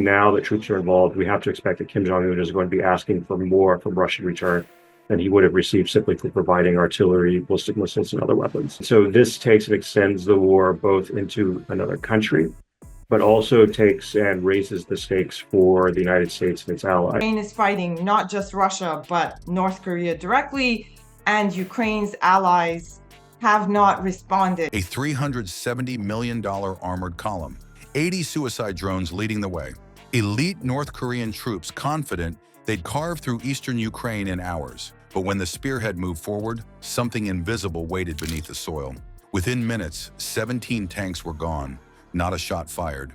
now that troops are involved, we have to expect that Kim Jong-un is going to be asking for more from Russia in return than he would have received simply for providing artillery, ballistic missiles, and other weapons. So this takes and extends the war both into another country, but also takes and raises the stakes for the United States and its allies. Ukraine is fighting not just Russia, but North Korea directly, and Ukraine's allies have not responded. A $370 million armored column, 80 suicide drones leading the way, elite North Korean troops confident they'd carve through eastern Ukraine in hours. But when the spearhead moved forward, something invisible waited beneath the soil. Within minutes, 17 tanks were gone, not a shot fired.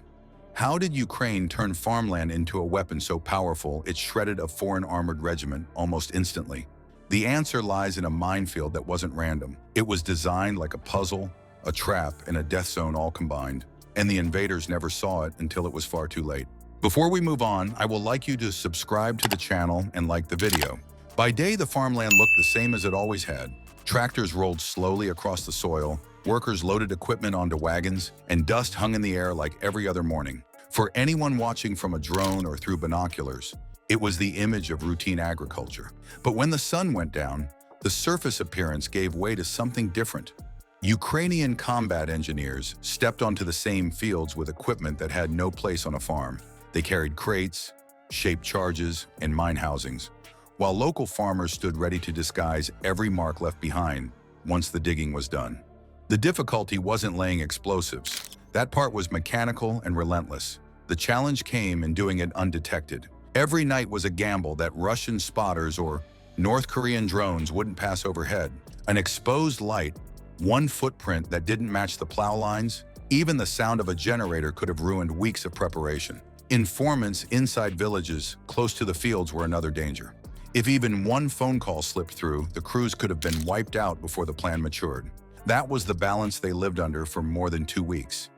How did Ukraine turn farmland into a weapon so powerful it shredded a foreign armored regiment almost instantly? The answer lies in a minefield that wasn't random. It was designed like a puzzle, a trap, and a death zone all combined. And the invaders never saw it until it was far too late. Before we move on, I will like you to subscribe to the channel and like the video. By day, the farmland looked the same as it always had. Tractors rolled slowly across the soil, workers loaded equipment onto wagons, and dust hung in the air like every other morning. For anyone watching from a drone or through binoculars, it was the image of routine agriculture. But when the sun went down, the surface appearance gave way to something different. Ukrainian combat engineers stepped onto the same fields with equipment that had no place on a farm. They carried crates, shaped charges, and mine housings, while local farmers stood ready to disguise every mark left behind once the digging was done. The difficulty wasn't laying explosives. That part was mechanical and relentless. The challenge came in doing it undetected. Every night was a gamble that Russian spotters or North Korean drones wouldn't pass overhead. An exposed light, one footprint that didn't match the plow lines, even the sound of a generator could have ruined weeks of preparation. Informants inside villages close to the fields were another danger. If even one phone call slipped through, the crews could have been wiped out before the plan matured. That was the balance they lived under for more than 2 weeks.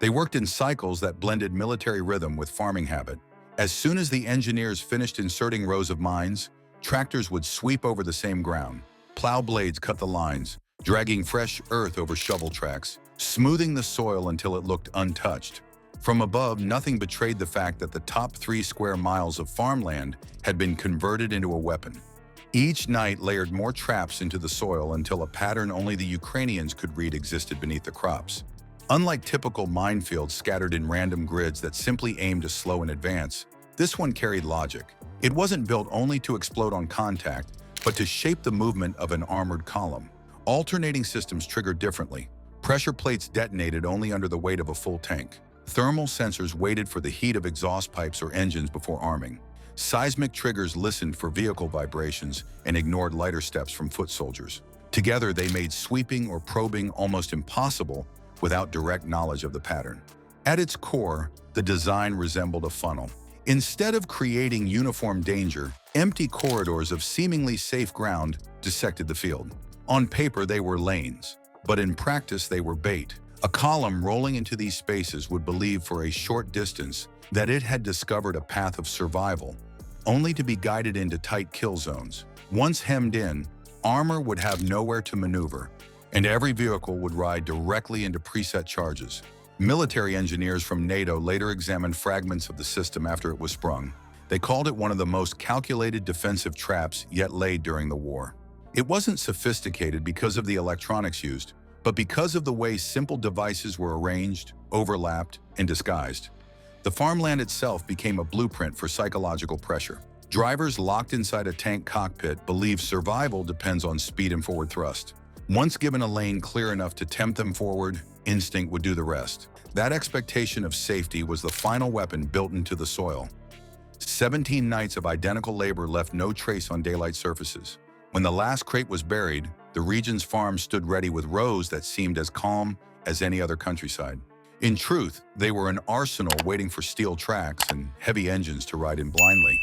They worked in cycles that blended military rhythm with farming habit. As soon as the engineers finished inserting rows of mines, tractors would sweep over the same ground. Plow blades cut the lines, dragging fresh earth over shovel tracks, smoothing the soil until it looked untouched. From above, nothing betrayed the fact that the top 3 square miles of farmland had been converted into a weapon. Each night layered more traps into the soil until a pattern only the Ukrainians could read existed beneath the crops. Unlike typical minefields scattered in random grids that simply aimed to slow in advance, this one carried logic. It wasn't built only to explode on contact, but to shape the movement of an armored column. Alternating systems triggered differently. Pressure plates detonated only under the weight of a full tank. Thermal sensors waited for the heat of exhaust pipes or engines before arming. Seismic triggers listened for vehicle vibrations and ignored lighter steps from foot soldiers. Together, they made sweeping or probing almost impossible without direct knowledge of the pattern. At its core, the design resembled a funnel. Instead of creating uniform danger, empty corridors of seemingly safe ground dissected the field. On paper, they were lanes, but in practice, they were bait. A column rolling into these spaces would believe for a short distance that it had discovered a path of survival, only to be guided into tight kill zones. Once hemmed in, armor would have nowhere to maneuver, and every vehicle would ride directly into preset charges. Military engineers from NATO later examined fragments of the system after it was sprung. They called it one of the most calculated defensive traps yet laid during the war. It wasn't sophisticated because of the electronics used, but because of the way simple devices were arranged, overlapped, and disguised. The farmland itself became a blueprint for psychological pressure. Drivers locked inside a tank cockpit believe survival depends on speed and forward thrust. Once given a lane clear enough to tempt them forward, instinct would do the rest. That expectation of safety was the final weapon built into the soil. 17 nights of identical labor left no trace on daylight surfaces. When the last crate was buried, the region's farms stood ready with rows that seemed as calm as any other countryside. In truth, they were an arsenal waiting for steel tracks and heavy engines to ride in blindly.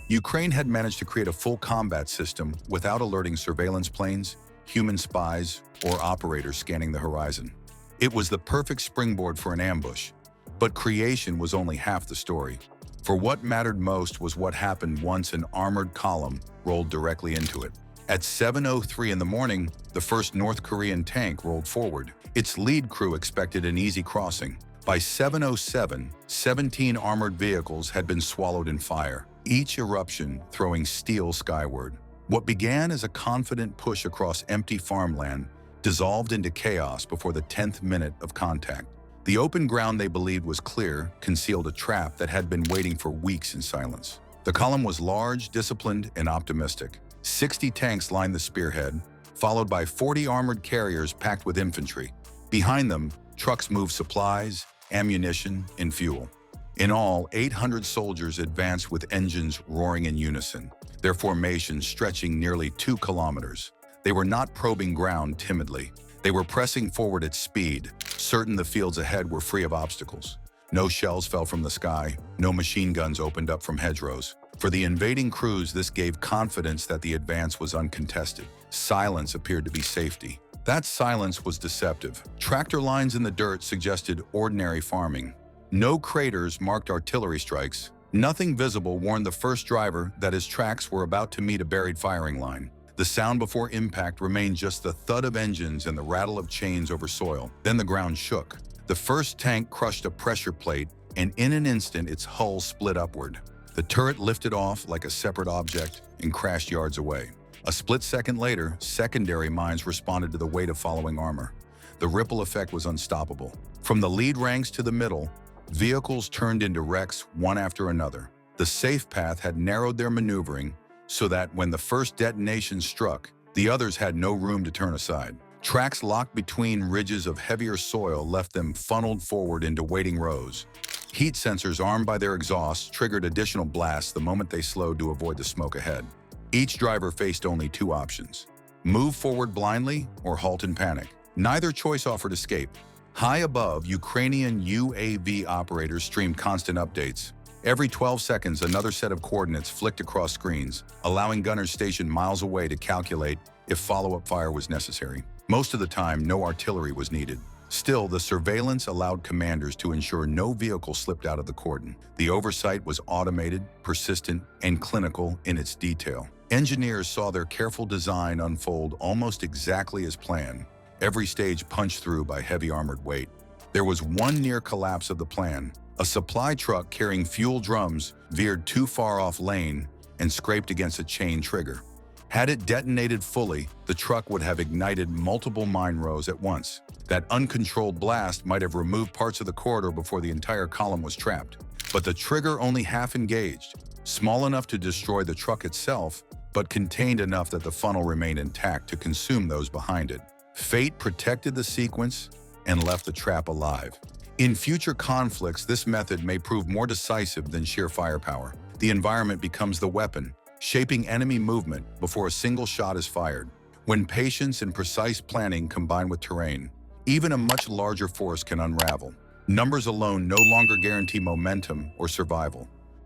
Ukraine had managed to create a full combat system without alerting surveillance planes, human spies, or operators scanning the horizon. It was the perfect springboard for an ambush, but creation was only half the story. For what mattered most was what happened once an armored column rolled directly into it. At 7:03 in the morning, the first North Korean tank rolled forward. Its lead crew expected an easy crossing. By 7:07, 17 armored vehicles had been swallowed in fire, each eruption throwing steel skyward. What began as a confident push across empty farmland dissolved into chaos before the 10th minute of contact. The open ground they believed was clear concealed a trap that had been waiting for weeks in silence. The column was large, disciplined, and optimistic. 60 tanks lined the spearhead, followed by 40 armored carriers packed with infantry. Behind them, trucks moved supplies, ammunition, and fuel. In all, 800 soldiers advanced with engines roaring in unison, their formation stretching nearly 2 kilometers. They were not probing ground timidly. They were pressing forward at speed, certain the fields ahead were free of obstacles. No shells fell from the sky, no machine guns opened up from hedgerows. For the invading crews, this gave confidence that the advance was uncontested. Silence appeared to be safety. That silence was deceptive. Tractor lines in the dirt suggested ordinary farming. No craters marked artillery strikes. Nothing visible warned the first driver that his tracks were about to meet a buried firing line. The sound before impact remained just the thud of engines and the rattle of chains over soil. Then the ground shook. The first tank crushed a pressure plate, and in an instant its hull split upward. The turret lifted off like a separate object and crashed yards away. A split second later, secondary mines responded to the weight of following armor. The ripple effect was unstoppable. From the lead ranks to the middle, vehicles turned into wrecks one after another. The safe path had narrowed their maneuvering so that when the first detonation struck, the others had no room to turn aside. Tracks locked between ridges of heavier soil left them funneled forward into waiting rows. Heat sensors armed by their exhausts triggered additional blasts the moment they slowed to avoid the smoke ahead. Each driver faced only 2 options: move forward blindly or halt in panic. Neither choice offered escape. High above, Ukrainian UAV operators streamed constant updates. Every 12 seconds, another set of coordinates flicked across screens, allowing gunners stationed miles away to calculate if follow-up fire was necessary. Most of the time, no artillery was needed. Still, the surveillance allowed commanders to ensure no vehicle slipped out of the cordon. The oversight was automated, persistent, and clinical in its detail. Engineers saw their careful design unfold almost exactly as planned, every stage punched through by heavy armored weight. There was one near collapse of the plan. A supply truck carrying fuel drums veered too far off lane and scraped against a chain trigger. Had it detonated fully, the truck would have ignited multiple mine rows at once. That uncontrolled blast might have removed parts of the corridor before the entire column was trapped. But the trigger only half engaged, small enough to destroy the truck itself, but contained enough that the funnel remained intact to consume those behind it. Fate protected the sequence and left the trap alive. In future conflicts, this method may prove more decisive than sheer firepower. The environment becomes the weapon, shaping enemy movement before a single shot is fired. When patience and precise planning combine with terrain, even a much larger force can unravel. Numbers alone no longer guarantee momentum or survival.